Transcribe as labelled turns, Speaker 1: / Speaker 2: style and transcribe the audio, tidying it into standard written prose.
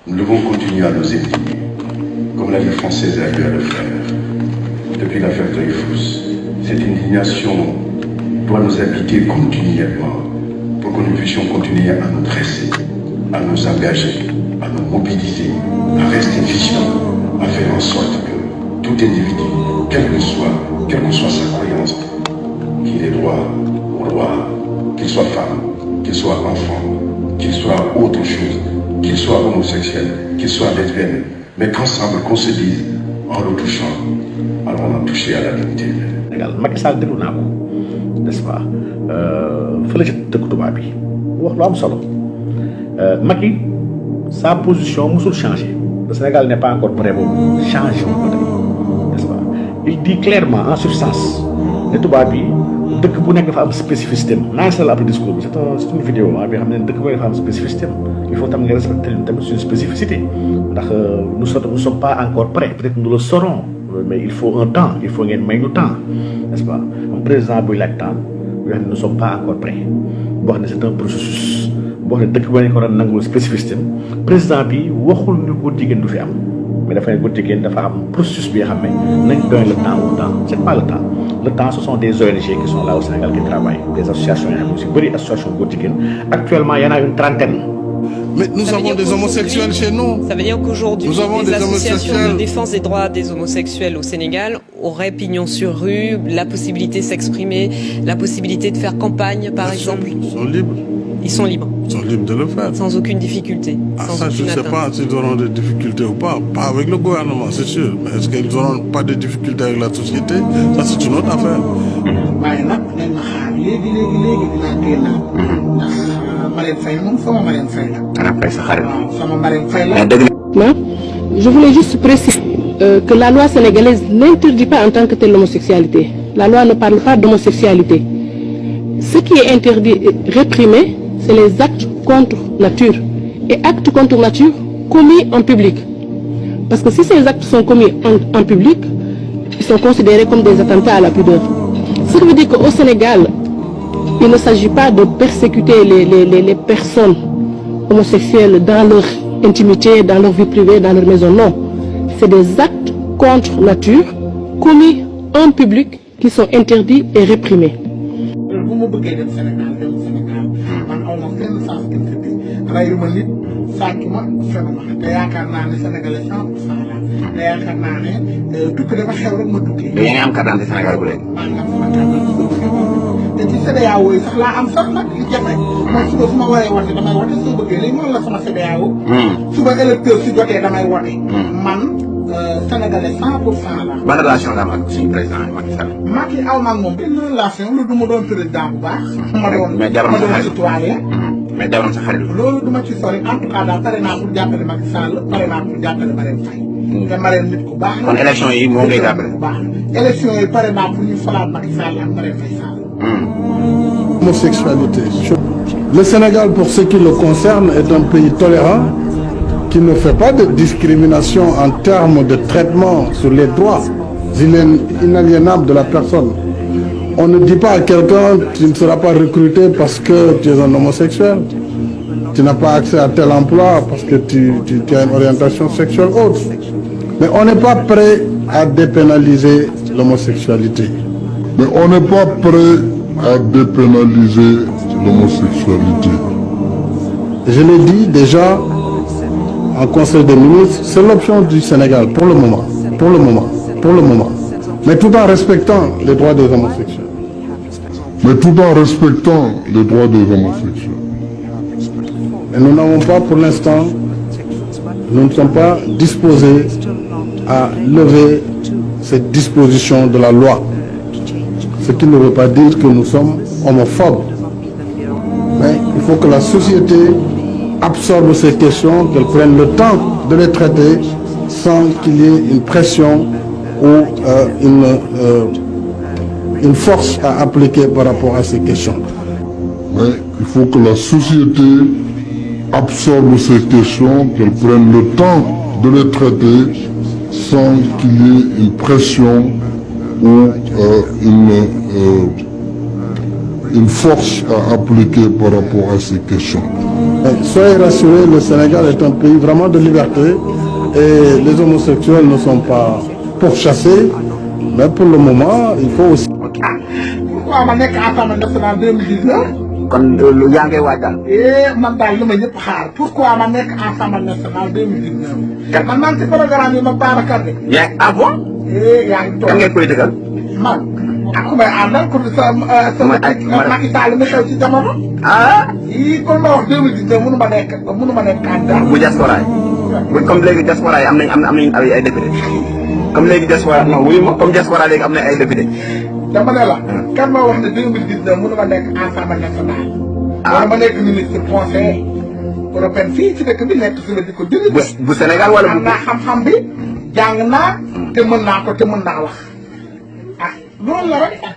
Speaker 1: Nous devons continuer à nous indigner, comme la vie française a eu à le faire. Depuis l'affaire Dreyfus, cette indignation doit nous habiter continuellement pour que nous puissions continuer à nous dresser, à nous engager, à nous mobiliser, à rester vigilants, à faire en sorte que tout individu, quelle que soit sa croyance, qu'il ait droit au droit, qu'il soit femme, qu'il soit enfant, qu'il soit autre chose, qu'il soit homosexuel, qu'il soit lesbienne, mais qu'ensemble, qu'on se dise, en le touchant, alors on a touché à la dignité.
Speaker 2: Macky Sall déglu naa ko n'est-ce pas fële ci dëkk tubaab bi wax lu am solo Macky sa position musul changé le Sénégal n'est pas encore prêt boobu changé wu ko tey n'est-ce pas il dit clairement en substance ne tubaab bi dëkk bu nekk dafa am spécificité naa seetlu après discours bi c'est une vidéo bi xam ne dëkk bu nekk dafa am spécificité il faut tam nga respecter tamit suñu spécificité ndax nous sommes pas encore prêts peut-être nous le serons mais il faut un temps il faut ngeen may ñu temps n'est-ce pas un président buy laaj temps yoo xam ne nous ne sommes pas encore prêts boo xam ne c'est un processus boo xam ne dëkk ba ne ko war a nangul spécificité président bi waxul ni góor jigéen du fi am mais dafa ne góor jigéen dafa am processus bi nga xam ne nañ doy le temps au temps c'est pas le temps ce sont des ONG qui sont là au Sénégal qui travaillent des associations yoo xam ne si bëri association góor jigéen actuellement y en a une trentaine.
Speaker 3: Mais nous avons des homosexuels chez nous.
Speaker 4: Ça veut dire qu'aujourd'hui, les associations de défense des droits des homosexuels au Sénégal auraient pignon sur rue, la possibilité de s'exprimer, la possibilité de faire campagne, par exemple.
Speaker 3: Ils sont libres.
Speaker 4: Ils sont libres.
Speaker 3: Ils sont libres de le faire.
Speaker 4: Sans aucune difficulté.
Speaker 3: Ça, je ne sais pas s'ils auront des difficultés ou pas. Pas avec le gouvernement, c'est sûr. Mais est-ce qu'ils n'auront pas de difficultés avec la société? Ça, c'est une autre affaire.
Speaker 5: Je voulais juste préciser que la loi sénégalaise n'interdit pas en tant que telle l'homosexualité. La loi ne parle pas d'homosexualité. Ce qui est interdit et réprimé, c'est les actes contre nature. Et actes contre nature commis en public. Parce que si ces actes sont commis en public, ils sont considérés comme des attentats à la pudeur. Ce qui veut dire qu'au Sénégal, il ne s'agit pas de persécuter les personnes homosexuelles dans leur intimité, dans leur vie privée, dans leur maison. Non. C'est des actes contre nature commis en public qui sont interdits et réprimés.
Speaker 6: ci CEDEAO yi sax laa am sax nag li jafe mooy suba su ma waree wote damay wote soo bëggee léegi noonu la sama CEDEAO suba électeur si jotee damay wote man sénégalais 100% la.
Speaker 7: ban relation la am ak suñu président Macky Sall.
Speaker 6: Macky aw ma ak moom benn relation lu du ma doon président bu baax.
Speaker 7: mais jabaram sa xarit
Speaker 6: citoyen.
Speaker 7: mais jabaram sa xarit
Speaker 6: loolu du ma ci sori en tout cas daal pare naa pour jàppale Macky Sall pare naa pour jàppale Marème Faye. te Marème nit ku baax la.
Speaker 7: kon élection yi moo ngay jàppale.
Speaker 6: bu baax élection yi pare naa pour ñu falaat Macky Sall ak Marème Faye Sall.
Speaker 8: Homosexualité. Le Sénégal, pour ce qui le concerne, est un pays tolérant qui ne fait pas de discrimination en termes de traitement sur les droits inaliénables de la personne. On ne dit pas à quelqu'un tu ne seras pas recruté parce que tu es un homosexuel, tu n'as pas accès à tel emploi parce que tu as une orientation sexuelle autre. Mais on n'est pas prêt à dépénaliser l'homosexualité.
Speaker 9: Mais on n'est pas prêt à dépénaliser l'homosexualité.
Speaker 8: Je l'ai dit déjà en Conseil des ministres, c'est l'option du Sénégal pour le moment, mais tout en respectant les droits des homosexuels. Et nous n'avons pas pour l'instant, nous ne sommes pas disposés à lever cette disposition de la loi. Ce qui ne veut pas dire que nous sommes homophobes. Mais il faut que la société absorbe ces questions, qu'elle prenne le temps de les traiter sans qu'il y ait une pression ou une force à appliquer par rapport à ces questions.
Speaker 9: Mais il faut que la société absorbe ces questions, qu'elle prenne le temps de les traiter sans qu'il y ait une pression ou une force à appliquer par rapport à ces questions.
Speaker 8: Soyez rassurés, le Sénégal est un pays vraiment de liberté et les homosexuels ne sont pas pourchassés, mais pour le moment, il faut aussi...
Speaker 6: Pourquoi ma nekk Assemblée nationale 2019?
Speaker 7: kon yaa ngay waaj daal.
Speaker 6: Man daal li ma ñëpp xaar pourquoi ma nekk Assemblée nationale 2019? Man maa ngi ci programme yi ma Babacar de.
Speaker 7: Ah bon?
Speaker 6: Yaa ngi toog
Speaker 7: kan ngay politique
Speaker 6: man ku may àndal ku sa Macky Sall mi xew ci jamono. Kon ma wax 2019 mënu ma nekk candidat.
Speaker 7: bu diaspora yi comme léegi diaspora yi am nañ ay député comme léegi diaspora non wuyu ma comme diaspora léegi am nañ ay député.
Speaker 6: dama ne la kan ma wax ne 2019 mënu ma nekk Assemblée nationale. wala ma nekk ministre conseiller européen fii ci dëkk bi nekk si la di ko jëli.
Speaker 7: bu Sénégal wala bu
Speaker 6: am naa xam-xam bi jàng naa te mën naa ko te mën naa wax loolu la rek.